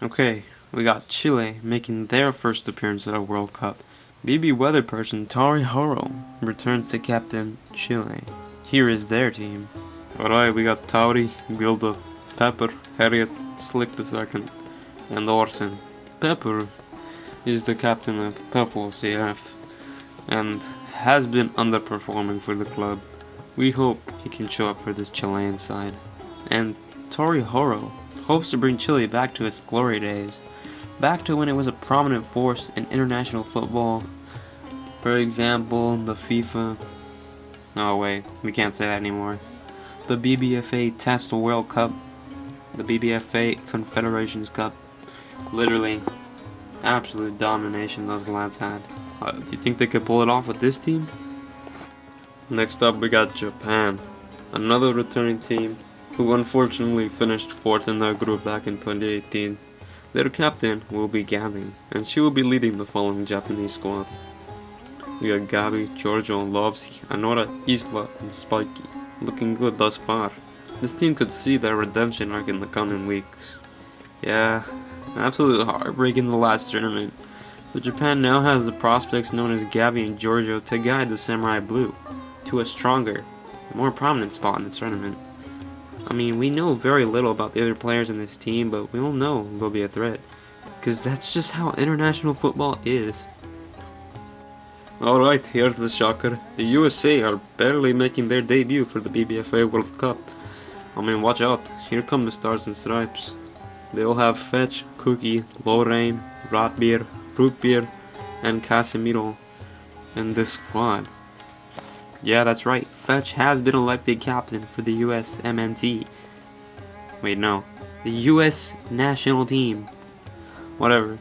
Okay, we got Chile making their first appearance at a World Cup. BB weather person Tari Horo returns to captain Chile. Here is their team. Alright, we got Tauri, Gilda, Pepper, Harriet, Slick II, and Orson. Pepper is the captain of Purple CF and has been underperforming for the club. We hope he can show up for this Chilean side. And Tori Horo hopes to bring Chile back to its glory days, back to when it was a prominent force in international football. For example, the FIFA... Oh wait, we can't say that anymore. The BBFA Test World Cup, the BBFA Confederations Cup. Literally, absolute domination those lads had. Do you think they could pull it off with this team? Next up we got Japan, another returning team who unfortunately finished 4th in their group back in 2018. Their captain will be Gabi, and she will be leading the following Japanese squad. We got Gabi, Giorgio, Lovsky, Anora, Isla, and Spiky. Looking good thus far. This team could see their redemption arc in the coming weeks. Yeah, absolute heartbreak in the last tournament, but Japan now has the prospects known as Gabi and Giorgio to guide the Samurai Blue to a stronger, more prominent spot in the tournament. I mean, we know very little about the other players in this team, but we all know they'll be a threat, because that's just how international football is. Alright, here's the shocker. The USA are barely making their debut for the BBFA World Cup. I mean, watch out, here come the Stars and Stripes. They'll have Fetch, Cookie, Lorraine, Rotbeer, Rootbeer, and Casemiro in this squad. Yeah, that's right, Fetch has been elected captain for the USMNT. Wait, no, the US national team. Whatever.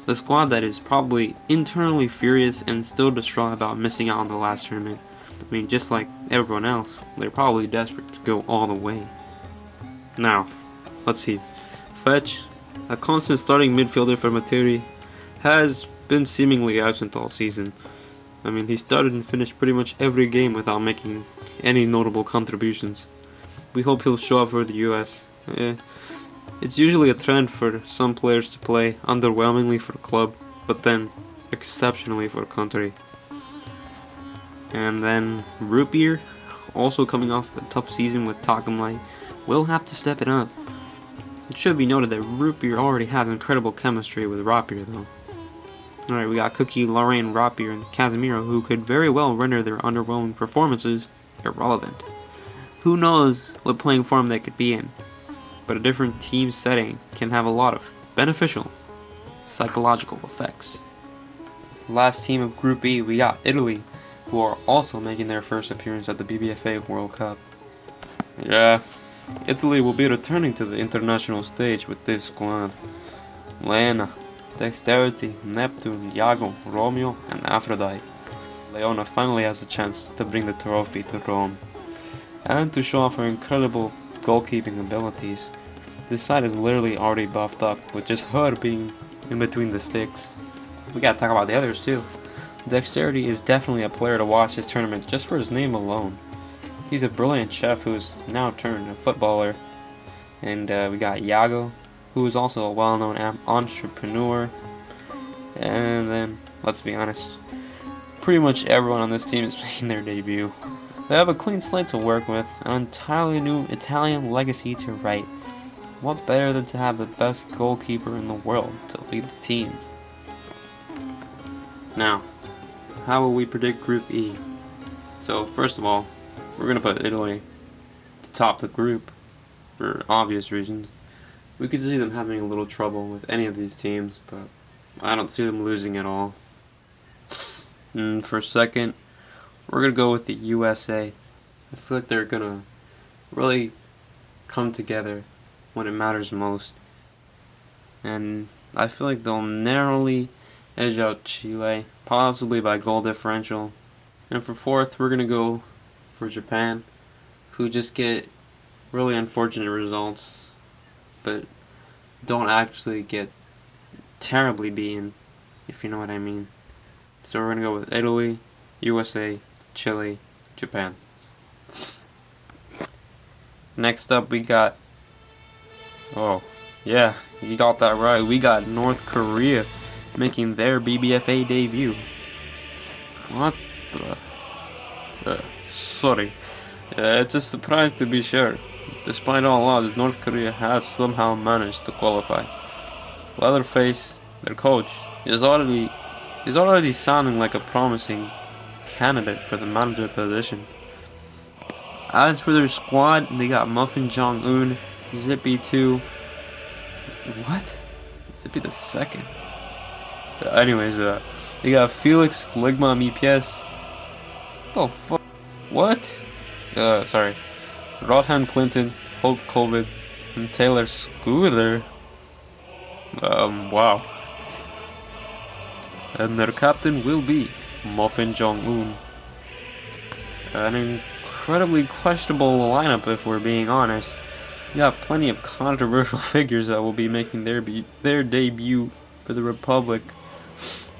The squad that is probably internally furious and still distraught about missing out on the last tournament. I mean, just like everyone else, they're probably desperate to go all the way. Now, let's see. Fetch, a constant starting midfielder for Materi, has been seemingly absent all season. I mean, he started and finished pretty much every game without making any notable contributions. We hope he'll show up for the US. It's usually a trend for some players to play underwhelmingly for a club, but then exceptionally for a country. And then Rootbeer, also coming off a tough season with Takamai, will have to step it up. It should be noted that Rootbeer already has incredible chemistry with Rotbeer though. Alright, we got Cookie, Lorraine, Rotbeer, and Casemiro, who could very well render their underwhelming performances irrelevant. Who knows what playing form they could be in, but a different team setting can have a lot of beneficial psychological effects. Last team of Group E, we got Italy, who are also making their first appearance at the BBFA World Cup. Yeah, Italy will be returning to the international stage with this squad. Lena, Dexterity, Neptune, Iago, Romeo, and Aphrodite. Leona finally has a chance to bring the trophy to Rome, and to show off her incredible goalkeeping abilities. This side is literally already buffed up, with just her being in between the sticks. We gotta talk about the others too. Dexterity is definitely a player to watch this tournament just for his name alone. He's a brilliant chef who's now turned a footballer. And we got Iago, who is also a well-known entrepreneur. And then, let's be honest, pretty much everyone on this team is making their debut. They have a clean slate to work with, an entirely new Italian legacy to write. What better than to have the best goalkeeper in the world to lead the team? Now, how will we predict Group E? So first of all, we're going to put Italy to top the group for obvious reasons. We could see them having a little trouble with any of these teams, but I don't see them losing at all. And for second, we're going to go with the USA. I feel like they're going to really come together when it matters most. And I feel like they'll narrowly edge out Chile, possibly by goal differential. And for fourth, we're going to go for Japan, who just get really unfortunate results, but don't actually get terribly beaten, if you know what I mean. So we're going to go with Italy, USA, Chile, Japan. Next up we got... Oh, Yeah, you got that right. We got North Korea making their BBFA debut. What the? Sorry. It's a surprise to be sure. Despite all odds, North Korea has somehow managed to qualify. Leatherface, their coach, is already sounding like a promising candidate for the manager position. As for their squad, they got Muffin Jong-un, Zippy 2. What? Zippy the second. Anyways, they got Felix Ligma EPS. What the fuck? What? Sorry. Rodhan Clinton, Hope COVID, and Taylor Scooter. Wow. And their captain will be Muffin Jong-un. An incredibly questionable lineup, if we're being honest. We got plenty of controversial figures that will be making their debut for the Republic.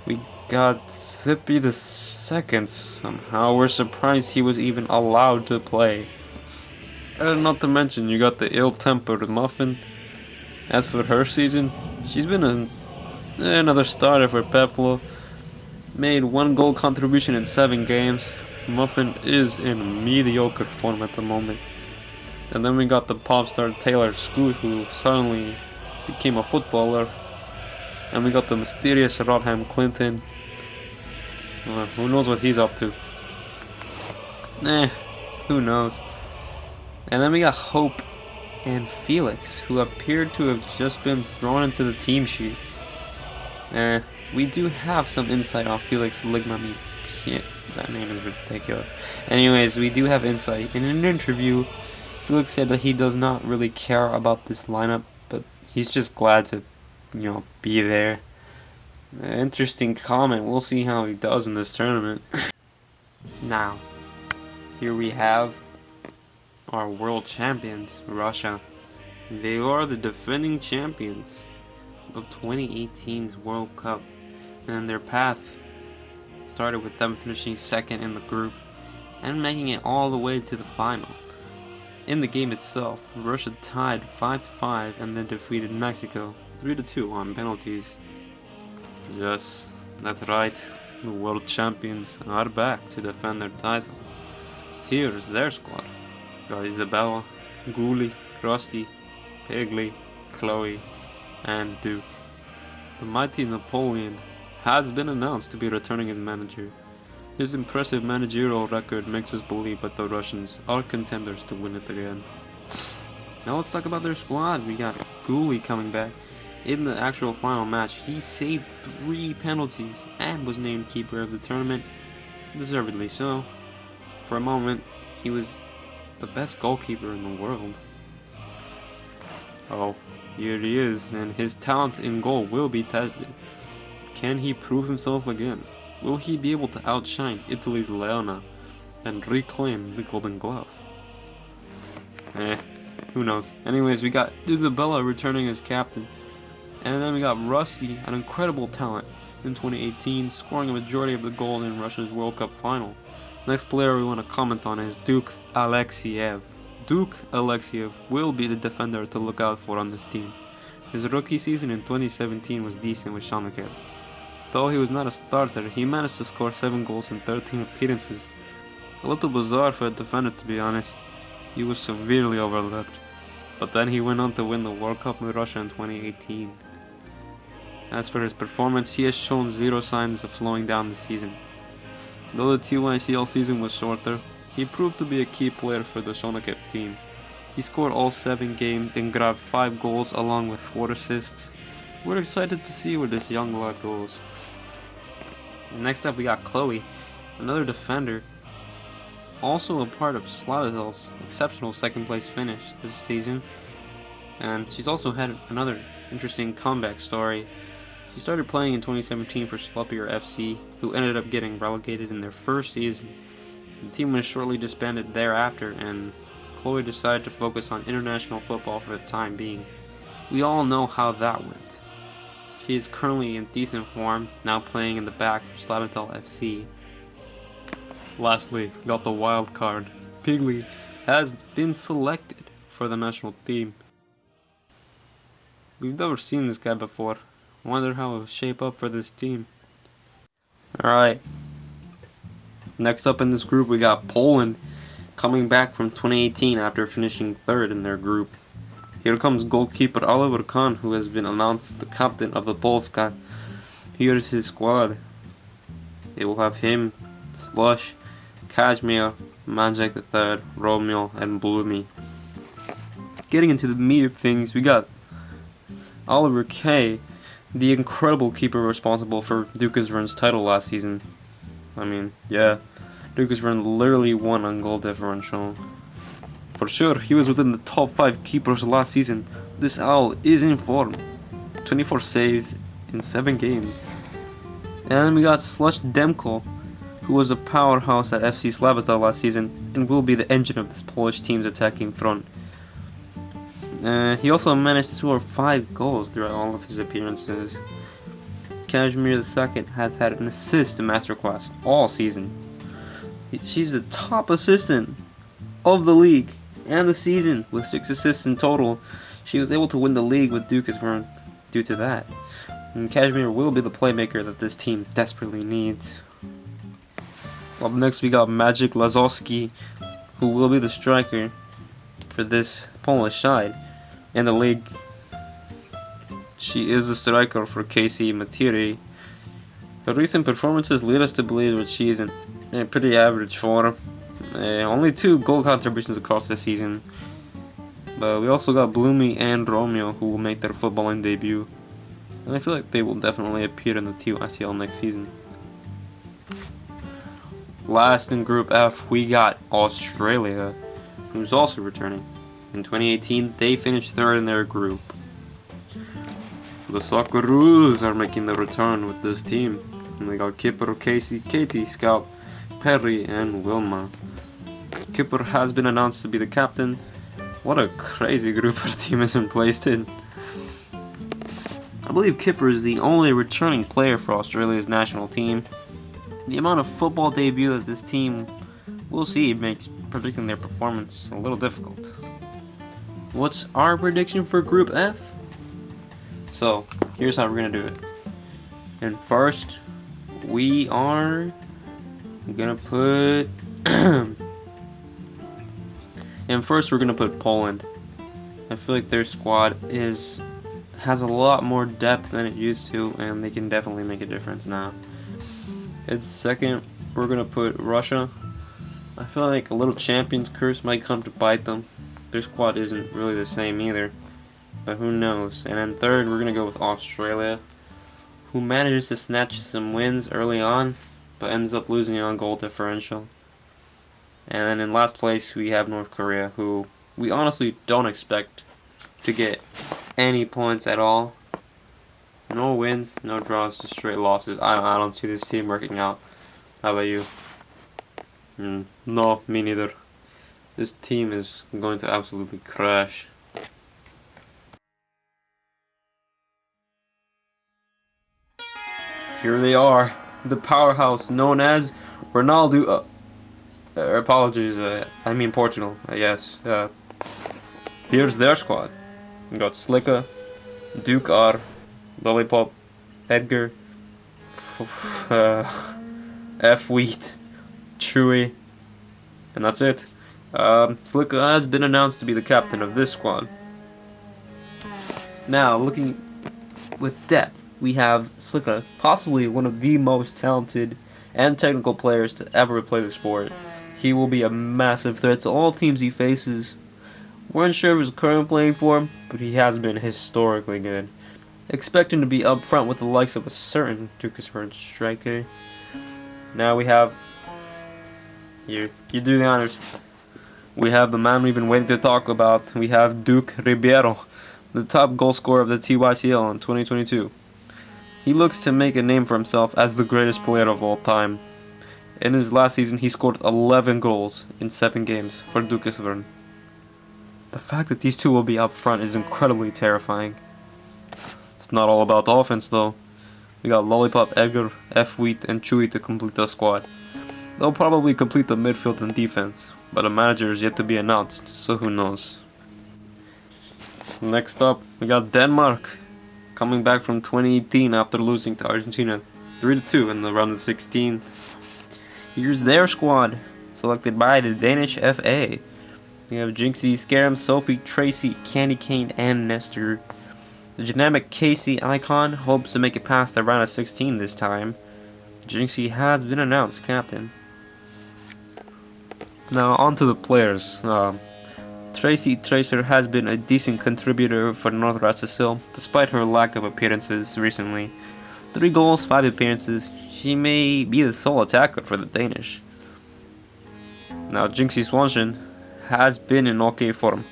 We got Zippy the second. Somehow we're surprised he was even allowed to play. And not to mention, you got the ill-tempered Muffin. As for her season, she's been another starter for Peflo. Made 1 goal contribution in 7 games. Muffin is in mediocre form at the moment. And then we got the pop star Taylor Scoot, who suddenly became a footballer. And we got the mysterious Rodham Clinton. Who knows what he's up to? Who knows? And then we got Hope and Felix, who appeared to have just been thrown into the team sheet. We do have some insight on Felix Ligmami. Yeah, that name is ridiculous. Anyways, we do have insight. In an interview, Felix said that he does not really care about this lineup, but he's just glad to, be there. Interesting comment. We'll see how he does in this tournament. Now, here we have our world champions, Russia. They are the defending champions of 2018's World Cup, and their path started with them finishing second in the group and making it all the way to the final. In the game itself, Russia tied 5-5 and then defeated Mexico 3-2 on penalties. Yes, that's right, the world champions are back to defend their title. Here's their squad. Got Isabella, Guli, Rusty, Pigley, Chloe, and Duke. The mighty Napoleon has been announced to be returning as manager. His impressive managerial record makes us believe that the Russians are contenders to win it again. Now let's talk about their squad. We got Guli coming back. In the actual final match, he saved 3 penalties and was named keeper of the tournament, deservedly so. For a moment, he was the best goalkeeper in the world. Oh, here he is, and his talent in goal will be tested. Can he prove himself again? Will he be able to outshine Italy's Leona and reclaim the Golden Glove? Who knows. Anyways, we got Isabella returning as captain. And then we got Rusty, an incredible talent in 2018, scoring a majority of the goals in Russia's World Cup final. Next player we want to comment on is Duke Alexiev. Duke Alexiev will be the defender to look out for on this team. His rookie season in 2017 was decent with Shanuket. Though he was not a starter, he managed to score 7 goals in 13 appearances. A little bizarre for a defender, to be honest. He was severely overlooked. But then he went on to win the World Cup with Russia in 2018. As for his performance, he has shown 0 signs of slowing down this season. Though the TYCL season was shorter, he proved to be a key player for the Shonuket team. He scored all 7 games and grabbed 5 goals along with 4 assists. We're excited to see where this young lad goes. Next up we got Chloe, another defender, also a part of Slavitel's exceptional 2nd place finish this season. And she's also had another interesting comeback story. She started playing in 2017 for Sluppier FC, who ended up getting relegated in their first season. The team was shortly disbanded thereafter, and Chloe decided to focus on international football for the time being. We all know how that went. She is currently in decent form, now playing in the back for Slavitel FC. Lastly, we got the wild card. Pigley has been selected for the national team. We've never seen this guy before. Wonder how he'll shape up for this team. Alright. Next up in this group, we got Poland, coming back from 2018 after finishing third in their group. Here comes goalkeeper Oliver Kahn, who has been announced the captain of the Polska. Here's his squad. They will have him, Slush, Kazimierz, Manjak III, Romeo, and Blumi. Getting into the meat of things, we got Oliver K, the incredible keeper responsible for Dukasvern's title last season. I mean, yeah, Dukasvern literally won on goal differential. For sure, he was within the top 5 keepers last season. This owl is in form. 24 saves in 7 games. And then we got Slush Demko, who was a powerhouse at FC Slabata last season and will be the engine of this Polish team's attacking front. He also managed to score 5 goals throughout all of his appearances. Kazimierz II has had an assist masterclass all season. She's the top assistant of the league and the season with 6 assists in total. She was able to win the league with Dukasvern due to that. And Kazimierz will be the playmaker that this team desperately needs. Up next we got Magic Lazowski, who will be the striker for this Polish side in the league. She is the striker for KC Matiri. Her recent performances lead us to believe that she is in a pretty average form. Only 2 goal contributions across the season. But we also got Blumi and Romeo, who will make their footballing debut. And I feel like they will definitely appear in the TYCL next season. Last in Group F, we got Australia, who's also returning. In 2018, they finished 3rd in their group. The Socceroos are making their return with this team. And they got Kipper, Casey, Katie, Scout, Perry, and Wilma. Kipper has been announced to be the captain. What a crazy group her team has been placed in. I believe Kipper is the only returning player for Australia's national team. The amount of football debut that this team will see makes predicting their performance a little difficult. What's our prediction for Group F? So, here's how we're going to do it. And first, we are going to put... and first we're going to put Poland. I feel like their squad has a lot more depth than it used to, and they can definitely make a difference now. And second, we're going to put Russia. I feel like a little champion's curse might come to bite them. Their squad isn't really the same either, but who knows. And then third, we're going to go with Australia, who manages to snatch some wins early on, but ends up losing on goal differential. And then in last place, we have North Korea, who we honestly don't expect to get any points at all. No wins, no draws, just straight losses. I don't see this team working out. How about you? No, me neither. This team is going to absolutely crash. Here they are, the powerhouse known as Ronaldo. Apologies, I mean Portugal, yes. Here's their squad. We got Slicka, Duke R, Lollipop, Edgar, F Wheat, Chewy, and that's it. Slicka has been announced to be the captain of this squad. Now, looking with depth, we have Slicka, possibly one of the most talented and technical players to ever play the sport. He will be a massive threat to all teams he faces. We're unsure of his current playing form, but he has been historically good. Expect him to be up front with the likes of a certain Dukasvern striker. Now we have... You do the honors. We have the man we've been waiting to talk about. We have Duke Ribeiro, the top goal scorer of the TYCL in 2022. He looks to make a name for himself as the greatest player of all time. In his last season, he scored 11 goals in 7 games for Dukasvern. The fact that these two will be up front is incredibly terrifying. It's not all about the offense though. We got Lollipop, Edgar, F Wheat, and Chewy to complete the squad. They'll probably complete the midfield and defense, but a manager is yet to be announced, so who knows. Next up, we got Denmark, coming back from 2018 after losing to Argentina 3-2 in the round of 16. Here's their squad, selected by the Danish FA. We have Jinxie, Scarum, Sophie, Tracy, Candy Cane, and Nestor. The dynamic Casey icon hopes to make it past the round of 16 this time. Jinxie has been announced captain. Now on to the players. Tracy Tracer has been a decent contributor for North USSR, despite her lack of appearances recently. 3 goals, 5 appearances. She may be the sole attacker for the Danish. Now Jinxie Swanson has been in okay form,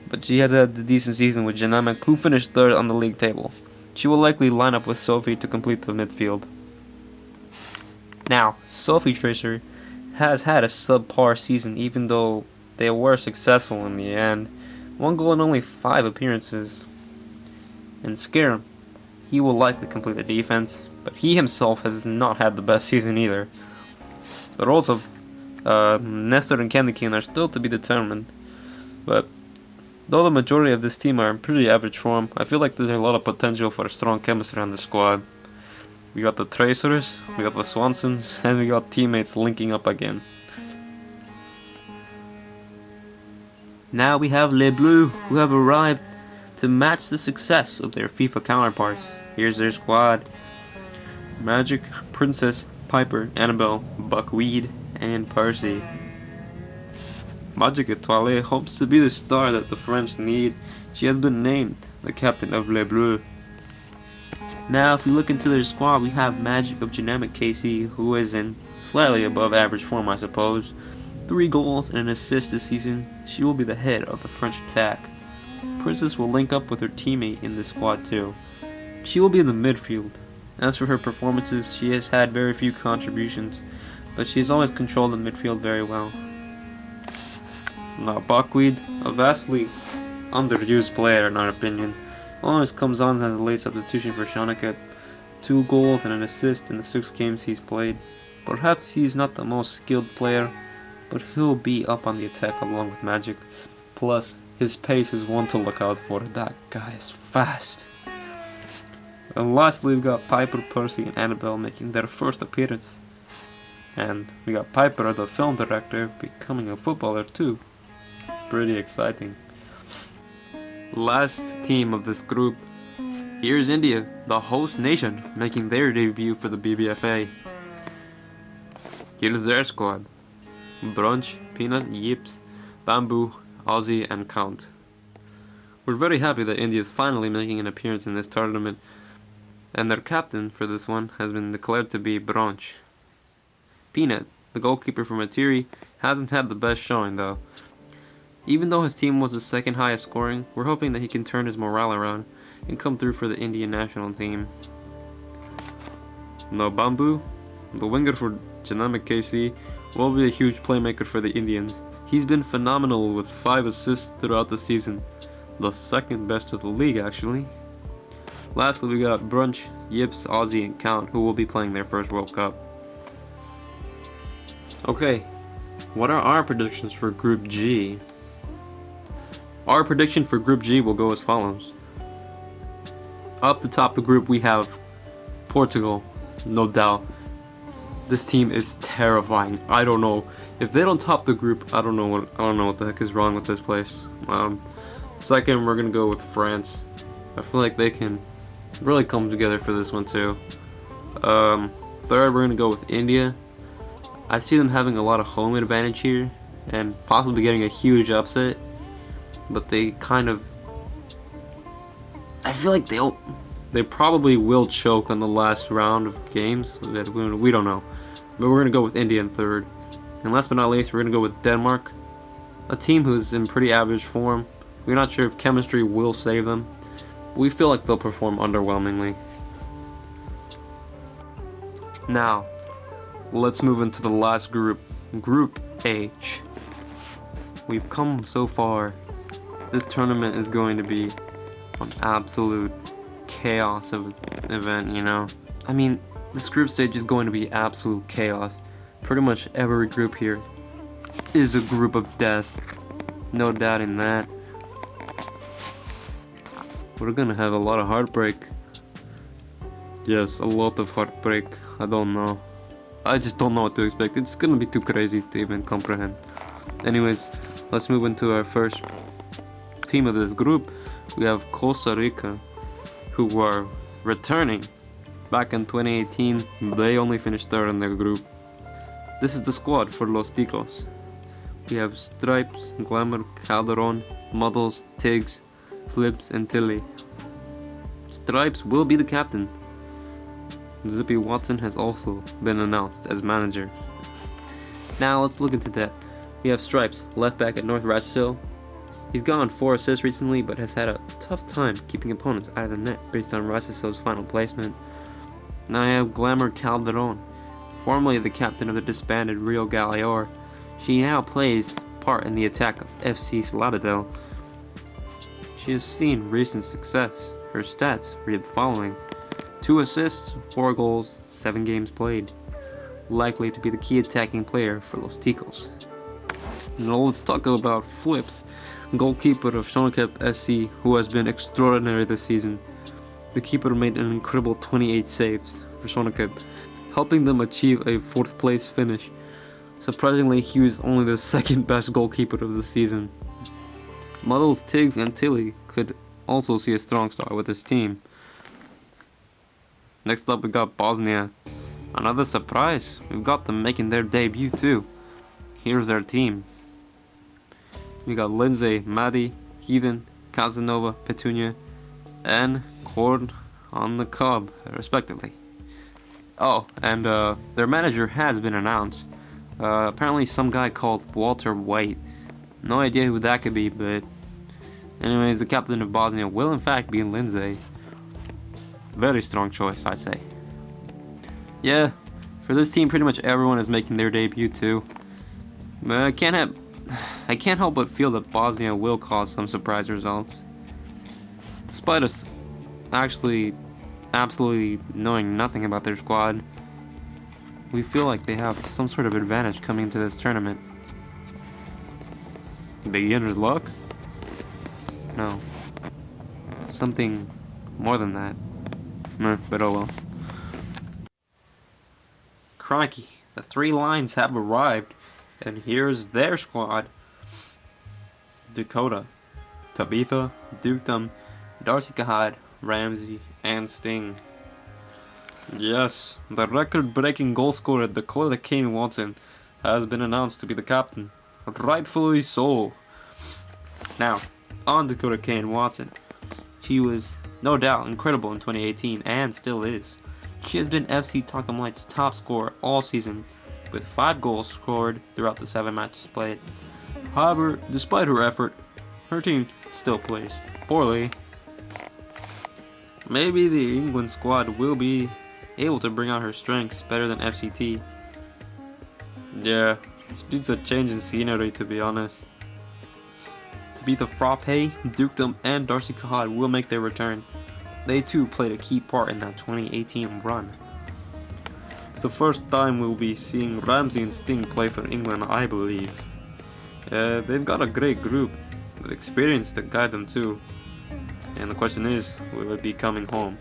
but she has had a decent season with Dynamic, who finished 3rd on the league table. She will likely line up with Sophie to complete the midfield. Now, Sophie Tracer has had a subpar season, even though they were successful in the end. 1 goal and only 5 appearances. And Scarum, he will likely complete the defense, but he himself has not had the best season either. The roles of Nestor and Candy Cane are still to be determined, but though the majority of this team are in pretty average form, I feel like there's a lot of potential for a strong chemistry on the squad. We got the Tracers, we got the Swansons, and we got teammates linking up again. Now we have Les Bleus, who have arrived to match the success of their FIFA counterparts. Here's their squad: Magic, Princess, Piper, Annabelle, Buckwheat, and Percy. Magic Etoile hopes to be the star that the French need. She has been named the captain of Les Bleus. Now if we look into their squad, we have Magic of Dynamic KC, who is in slightly above average form, I suppose. 3 goals and an assist this season. She will be the head of the French attack. Princess will link up with her teammate in the squad too. She will be in the midfield. As for her performances, she has had very few contributions, but she has always controlled the midfield very well. Now Buckwheat, a vastly underused player in our opinion, always comes on as a late substitution for Shanika. 2 goals and an assist in the 6 games he's played. Perhaps he's not the most skilled player, but he'll be up on the attack along with Magic. Plus, his pace is one to look out for. That guy is fast. And lastly, we've got Piper, Percy, and Annabelle making their first appearance. And we got Piper, the film director, becoming a footballer too. Pretty exciting. Last team of this group. Here's India, the host nation, making their debut for the BBFA. Here's their squad: Brunch, Peanut, Yips, Bamboo, Ozzy, and Count. We're very happy that India is finally making an appearance in this tournament, and their captain for this one has been declared to be Brunch. Peanut, the goalkeeper for Matiri, hasn't had the best showing though. Even though his team was the 2nd highest scoring, we're hoping that he can turn his morale around and come through for the Indian national team. Now Bamboo, the winger for Dynamic KC, will be a huge playmaker for the Indians. He's been phenomenal with 5 assists throughout the season, the 2nd best of the league actually. Lastly, we got Brunch, Yips, Ozzy, and Count, who will be playing their first World Cup. Okay, what are our predictions for Group G? Our prediction for Group G will go as follows. Up the top of the group we have Portugal, no doubt. This team is terrifying. I don't know. If they don't top the group, I don't know what the heck is wrong with this place. Second, we're gonna go with France. I feel like they can really come together for this one too. Third, we're gonna go with India. I see them having a lot of home advantage here and possibly getting a huge upset, but they kind of, I feel like they probably will choke on the last round of games. We don't know, but we're gonna go with India in third. And last but not least, we're gonna go with Denmark, a team who's in pretty average form. We're not sure if chemistry will save them. We feel like they'll perform underwhelmingly. Now, let's move into the last group, Group H. We've come so far. This tournament is going to be an absolute chaos of an event, you know? I mean, this group stage is going to be absolute chaos. Pretty much every group here is a group of death. No doubt in that. we're gonna have a lot of heartbreak. Yes, a lot of heartbreak. I don't know. I just don't know what to expect. It's gonna be too crazy to even comprehend. Anyways, let's move into our first team of this group. We have Costa Rica, who are returning. Back in 2018, they only finished third in their group. This is the squad for Los Ticos. We have Stripes, Glamour, Calderon, Models, Tiggs, Flips, and Tilly. Stripes will be the captain. Zippy Watson has also been announced as manager. Now let's look into that. We have Stripes, left back at North Racicil. He's gotten 4 assists recently, but has had a tough time keeping opponents out of the net based on Racicil's final placement. Now I have Glamour Calderon, formerly the captain of the disbanded Rio Galeor. She now plays part in the attack of FC Slabadel. She has seen recent success. Her stats read the following: 2 assists, 4 goals, 7 games played. Likely to be the key attacking player for Los Ticos. Now let's talk about Flips, goalkeeper of Shonekep SC, who has been extraordinary this season. The keeper made an incredible 28 saves for Shonekep, helping them achieve a 4th place finish. Surprisingly, he was only the 2nd best goalkeeper of the season. Models, Tiggs, and Tilly could also see a strong start with his team. Next up, we got Bosnia. Another surprise, we've got them making their debut too. Here's their team. We got Lindsay, Maddie, Heathen, Casanova, Petunia, and Cord on the Cob, respectively. Oh, and their manager has been announced. Apparently some guy called Walter White. No idea who that could be, but anyways, the captain of Bosnia will in fact be Lindsay. Very strong choice, I'd say. Yeah, for this team, pretty much everyone is making their debut too. But I can't help but feel that Bosnia will cause some surprise results. Despite us actually absolutely knowing nothing about their squad, we feel like they have some sort of advantage coming into this tournament. Beginner's luck? No. Something more than that. But oh well. Crikey, the 3 lines have arrived, and here's their squad. Dakota, Tabitha, Dukedom, Darcy Kahad, Ramsey, and Sting. Yes, the record-breaking goal scorer Dakota Kane Watson has been announced to be the captain. Rightfully so. Now, on Dakota Kane Watson. She was, no doubt, incredible in 2018 and still is. She has been FC Talcum Light's top scorer all season, with 5 goals scored throughout the 7 matches played. However, despite her effort, her team still plays poorly. Maybe the England squad will be able to bring out her strengths better than FCT. Yeah, she needs a change in scenery, to be honest. Tabitha Frappe, Dukedom, and Darcy Kahad will make their return. They too played a key part in that 2018 run. It's the first time we'll be seeing Ramsey and Sting play for England, I believe. They've got a great group with experience to guide them too. And the question is, will it be coming home?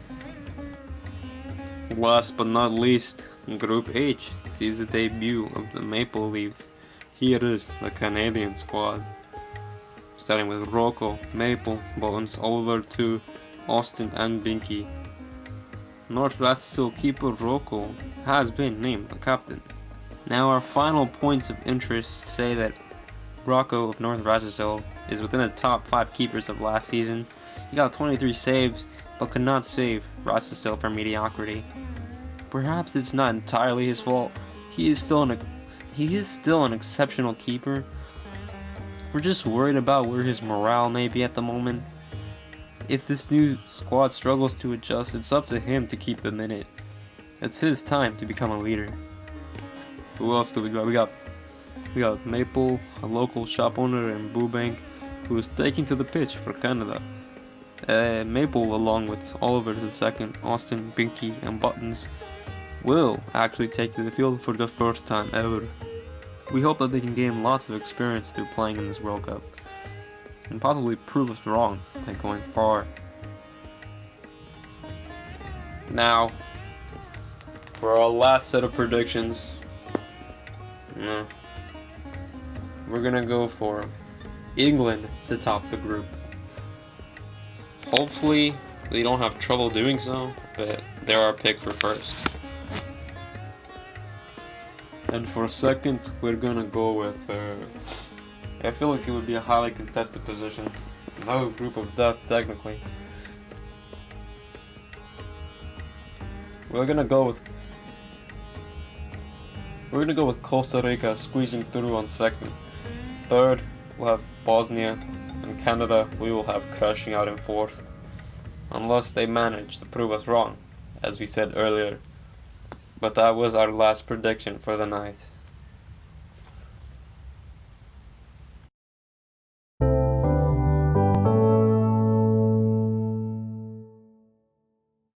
Last but not least, Group H sees the debut of the Maple Leafs. Here is the Canadian squad. Starting with Rocco, Maple, Bones, Oliver 2, Austin, and Binky. North Racicil keeper Rocco has been named the captain. Now our final points of interest say that Rocco of North Racicil is within the top 5 keepers of last season. He got 23 saves, but could not save Racicil from mediocrity. Perhaps it's not entirely his fault. He is still an exceptional keeper. We're just worried about where his morale may be at the moment. If this new squad struggles to adjust, it's up to him to keep the minute. It's his time to become a leader. Who else do we got? We got Maple, a local shop owner in Burbank, who is taking to the pitch for Canada. Maple, along with Oliver II, Austin, Binky, and Buttons, will actually take to the field for the first time ever. We hope that they can gain lots of experience through playing in this World Cup, and possibly prove us wrong by going far. Now, for our last set of predictions, we're gonna go for England to top the group. Hopefully, they don't have trouble doing so, but they're our pick for first. And for second, we're gonna go with, I feel like it would be a highly contested position. Another group of death, technically. We're gonna go with Costa Rica squeezing through on second. Third, we'll have Bosnia, and Canada we will have crashing out in fourth. Unless they manage to prove us wrong, as we said earlier. But that was our last prediction for the night.